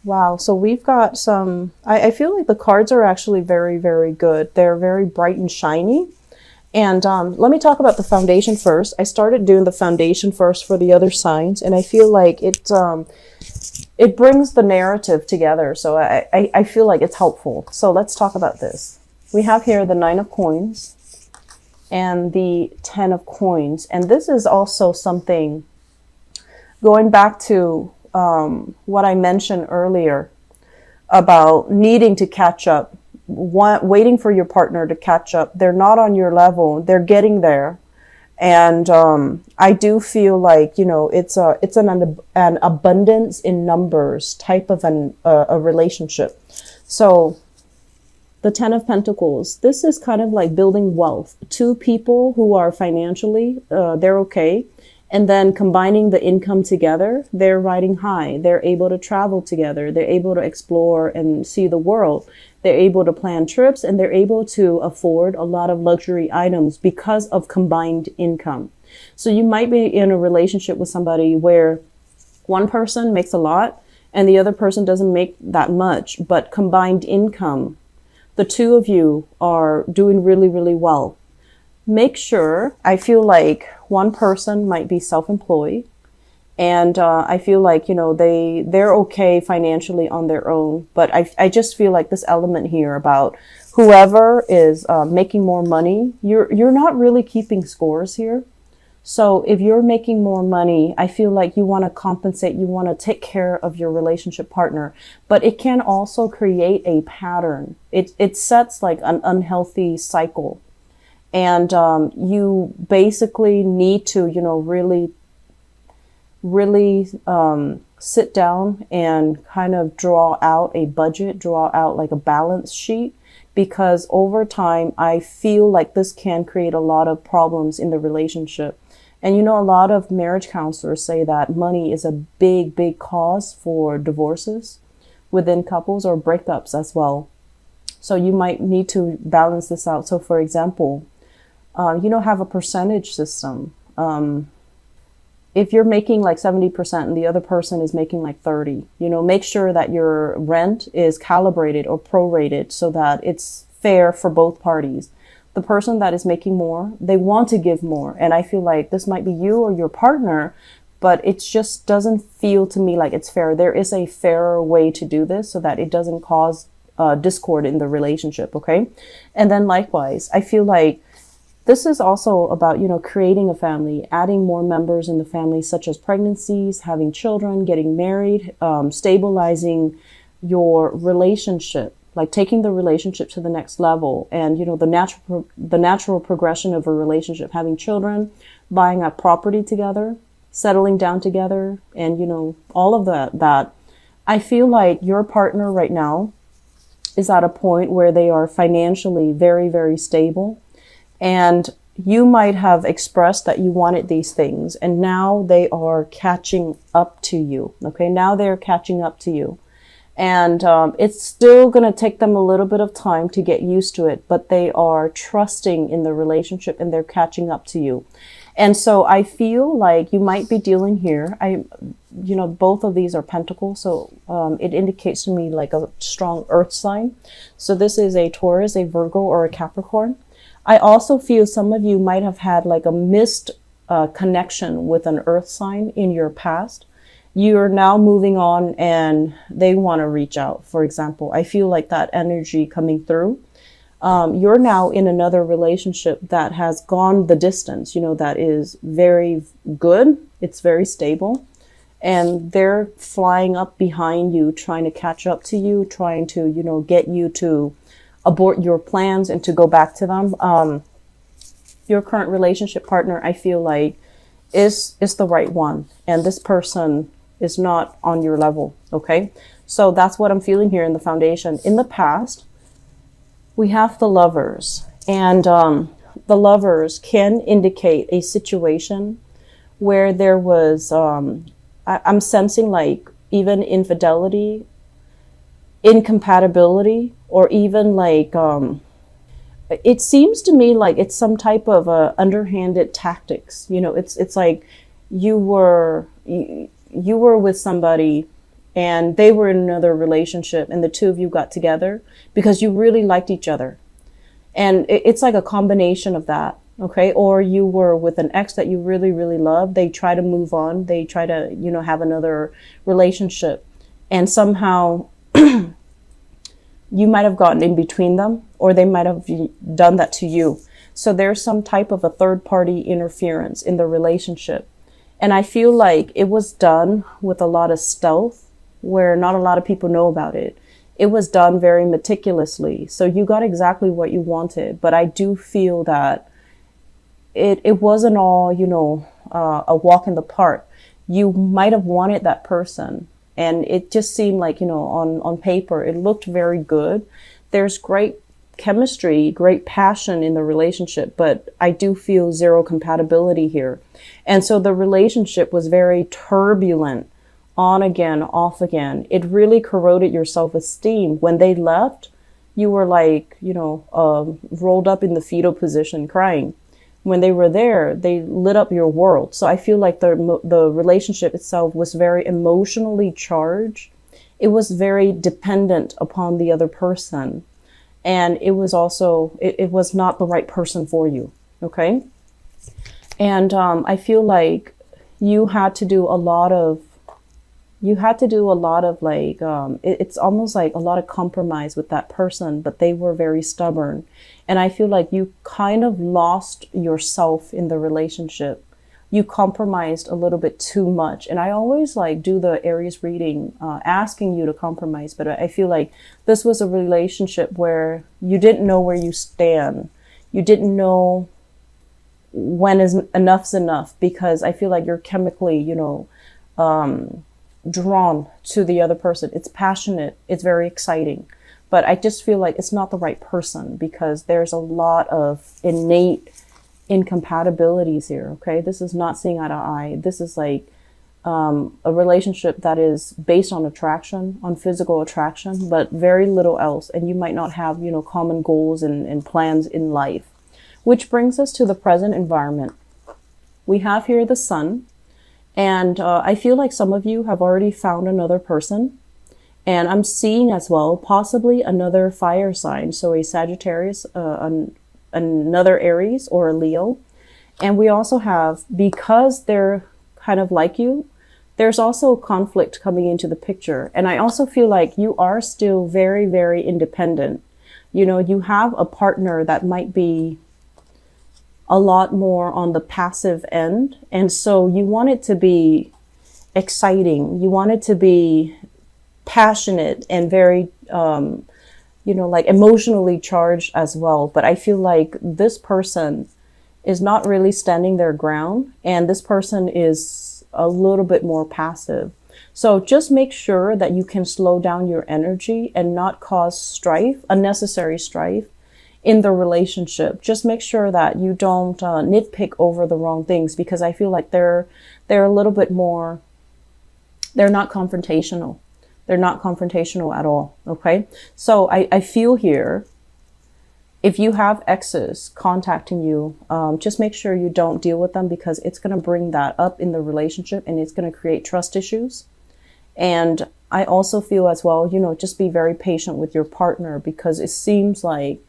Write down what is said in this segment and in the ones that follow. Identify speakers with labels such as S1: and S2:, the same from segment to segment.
S1: Wow. So we've got some, I feel like the cards are actually very, very good. They're very bright and shiny. And let me talk about the foundation first. I started doing the foundation first for the other signs, and I feel like it brings the narrative together. So I feel like it's helpful. So let's talk about this. We have here the 9 of coins and the 10 of coins. And this is also something going back to what I mentioned earlier about needing to catch up, waiting for your partner to catch up. They're not on your level. They're getting there. And I do feel like, you know, it's an abundance in numbers type of a relationship. So the 10 of Pentacles, this is kind of like building wealth. Two people who are financially, they're okay. And then combining the income together, they're riding high. They're able to travel together. They're able to explore and see the world. They're able to plan trips, and they're able to afford a lot of luxury items because of combined income. So you might be in a relationship with somebody where one person makes a lot and the other person doesn't make that much, but combined income, the two of you are doing really, really well. Make sure, I feel like one person might be self-employed, and I feel like, you know, they're okay financially on their own. But I just feel like this element here about whoever is making more money, you're not really keeping scores here. So if you're making more money, I feel like you want to compensate, you want to take care of your relationship partner, but it can also create a pattern. It sets like an unhealthy cycle. And you basically need to, you know, really sit down and kind of draw out a budget, draw out like a balance sheet, because over time, I feel like this can create a lot of problems in the relationship. And, you know, a lot of marriage counselors say that money is a big, big cause for divorces within couples or breakups as well. So you might need to balance this out. So for example, you know, have a percentage system. If you're making like 70% and the other person is making like 30, you know, make sure that your rent is calibrated or prorated so that it's fair for both parties. The person that is making more, they want to give more. And I feel like this might be you or your partner, but it just doesn't feel to me like it's fair. There is a fairer way to do this so that it doesn't cause discord in the relationship. Okay. And then likewise, I feel like this is also about, you know, creating a family, adding more members in the family, such as pregnancies, having children, getting married, stabilizing your relationship, like taking the relationship to the next level. And, you know, the natural progression of a relationship, having children, buying a property together, settling down together, and, you know, all of that. I feel like your partner right now is at a point where they are financially very, very stable. And you might have expressed that you wanted these things, and now they are catching up to you. Okay, now they're catching up to you. And it's still going to take them a little bit of time to get used to it, but they are trusting in the relationship and they're catching up to you. And so I feel like you might be dealing here. You know, both of these are pentacles. So it indicates to me like a strong earth sign. So this is a Taurus, a Virgo, or a Capricorn. I also feel some of you might have had like a missed connection with an earth sign in your past. You're now moving on and they want to reach out. For example, I feel like that energy coming through. You're now in another relationship that has gone the distance, you know, that is very good. It's very stable. And they're flying up behind you, trying to catch up to you, trying to, you know, get you to abort your plans and to go back to them. Your current relationship partner, I feel like, is the right one. And this person is not on your level. Okay. So that's what I'm feeling here in the foundation. In the past, we have the Lovers, and the Lovers can indicate a situation where there was, I'm sensing like even infidelity, incompatibility, or even like, it seems to me like it's some type of underhanded tactics. You know, it's like you were with somebody and they were in another relationship and the two of you got together because you really liked each other. And it's like a combination of that. Okay. Or you were with an ex that you really, really love. They try to move on. They try to, have another relationship, and somehow you might have gotten in between them, or they might have done that to you. So there's some type of a third party interference in the relationship. And I feel like it was done with a lot of stealth, where not a lot of people know about it. It was done very meticulously. So you got exactly what you wanted. But I do feel that it wasn't all, a walk in the park. You might have wanted that person. And it just seemed like, on paper, it looked very good. There's great chemistry, great passion in the relationship, but I do feel zero compatibility here. And so the relationship was very turbulent, on again, off again. It really corroded your self-esteem. When they left, you were like, rolled up in the fetal position crying. When they were there, they lit up your world. So I feel like the relationship itself was very emotionally charged. It was very dependent upon the other person. And it was also, it was not the right person for you. Okay. And I feel like you had to do a lot of like, it's almost like a lot of compromise with that person, but they were very stubborn. And I feel like you kind of lost yourself in the relationship. You compromised a little bit too much. And I always like do the Aries reading, asking you to compromise. But I feel like this was a relationship where you didn't know where you stand. You didn't know when enough's enough, because I feel like you're chemically, drawn to the other person. It's passionate. It's very exciting. But I just feel like it's not the right person, because there's a lot of innate incompatibilities here. Okay. This is not seeing eye to eye. This is like, a relationship that is based on attraction, on physical attraction, but very little else. And you might not have, common goals and plans in life, which brings us to the present environment. We have here the sun. And I feel like some of you have already found another person. And I'm seeing as well, possibly another fire sign. So a Sagittarius, another Aries, or a Leo. And we also have, because they're kind of like you, there's also conflict coming into the picture. And I also feel like you are still very, very independent. You have a partner that might be a lot more on the passive end. And so you want it to be exciting. You want it to be passionate and very, like emotionally charged as well. But I feel like this person is not really standing their ground, and this person is a little bit more passive. So just make sure that you can slow down your energy and not cause strife, unnecessary strife in the relationship. Just make sure that you don't nitpick over the wrong things, because I feel like they're a little bit more, they're not confrontational. They're not confrontational at all. Okay. So I feel here, if you have exes contacting you, just make sure you don't deal with them, because it's going to bring that up in the relationship and it's going to create trust issues. And I also feel as well, just be very patient with your partner, because it seems like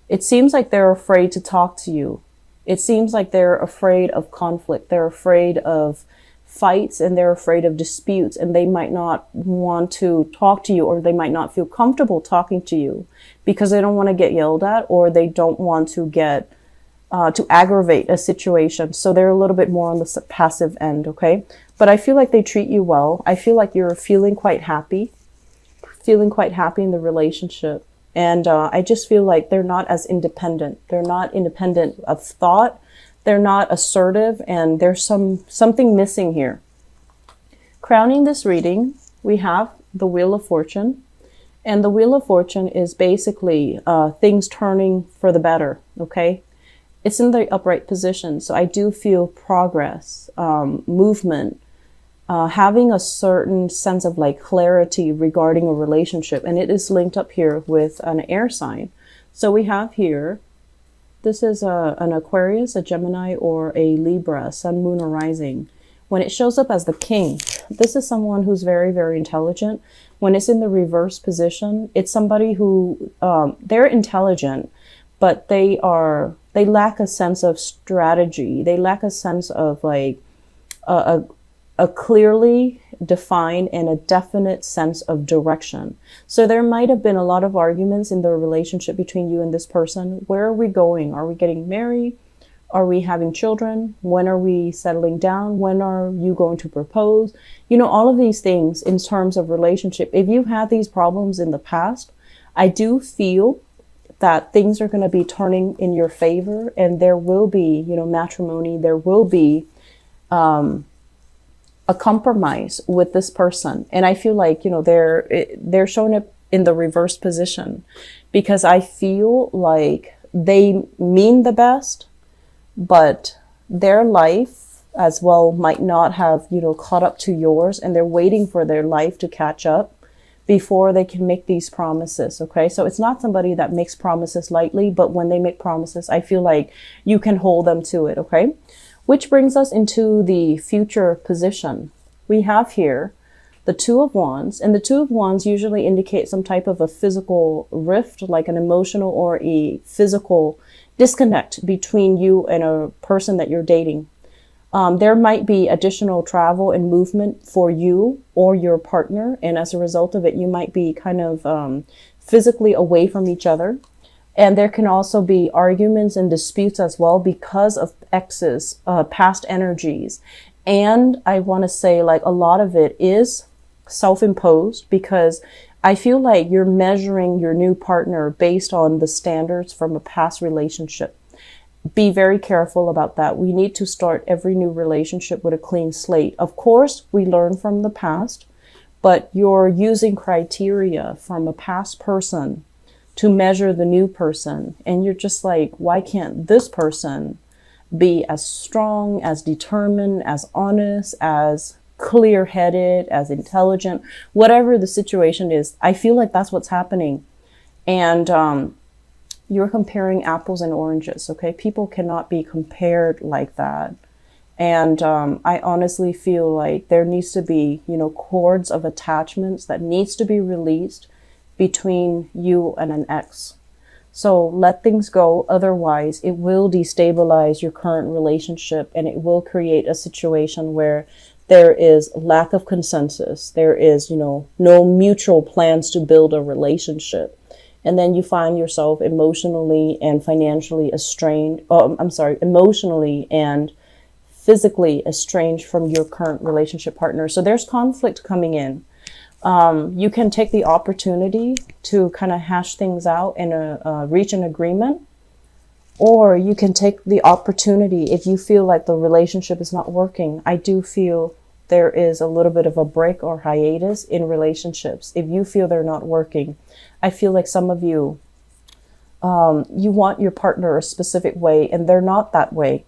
S1: they're afraid to talk to you. It seems like they're afraid of conflict. They're afraid of fights, and they're afraid of disputes, and they might not want to talk to you, or they might not feel comfortable talking to you because they don't want to get yelled at, or they don't want to get to aggravate a situation. So they're a little bit more on the passive end. Okay. But I feel like they treat you well. I feel like you're feeling quite happy in the relationship. And I just feel like they're not as independent. They're not independent of thought. They're not assertive, and there's something missing here. Crowning this reading, we have the Wheel of Fortune. And the Wheel of Fortune is basically things turning for the better, okay? It's in the upright position, so I do feel progress, movement, having a certain sense of like clarity regarding a relationship. And it is linked up here with an air sign. So we have here, this is an Aquarius, a Gemini, or a Libra, Sun, Moon, or Rising. When it shows up as the king, this is someone who's very, very intelligent. When it's in the reverse position, it's somebody who, they're intelligent, but they lack a sense of strategy. They lack a sense of like a clearly defined and a definite sense of direction. So there might have been a lot of arguments in the relationship between you and this person. Where are we going? Are we getting married? Are we having children? When are we settling down? When are you going to propose? You know, all of these things in terms of relationship. If you've had these problems in the past, I do feel that things are going to be turning in your favor, and there will be, you know, matrimony. There will be a compromise with this person. And I feel like, you know, they're showing up in the reverse position because I feel like they mean the best, but their life as well might not have, you know, caught up to yours, and they're waiting for their life to catch up before they can make these promises. Okay. So it's not somebody that makes promises lightly, but when they make promises, I feel like you can hold them to it. Okay. Which brings us into the future position. We have here the Two of Wands, and the Two of Wands usually indicate some type of a physical rift, like an emotional or a physical disconnect between you and a person that you're dating. There might be additional travel and movement for you or your partner, and as a result of it, you might be kind of physically away from each other. And there can also be arguments and disputes as well because of exes, past energies. And I want to say, like, a lot of it is self-imposed because I feel like you're measuring your new partner based on the standards from a past relationship. Be very careful about that. We need to start every new relationship with a clean slate. Of course, we learn from the past, but you're using criteria from a past person to measure the new person. And you're just like, why can't this person be as strong, as determined, as honest, as clear-headed, as intelligent, whatever the situation is? I feel like that's what's happening. And you're comparing apples and oranges, okay? People cannot be compared like that. And I honestly feel like there needs to be, you know, cords of attachments that needs to be released between you and an ex. So let things go. Otherwise, it will destabilize your current relationship, and it will create a situation where there is lack of consensus. There is, you know, no mutual plans to build a relationship. And then you find yourself emotionally and financially estranged. Emotionally and physically estranged from your current relationship partner. So there's conflict coming in. You can take the opportunity to kind of hash things out and reach an agreement, or you can take the opportunity if you feel like the relationship is not working. I do feel there is a little bit of a break or hiatus in relationships. If you feel they're not working, I feel like some of you, you want your partner a specific way and they're not that way.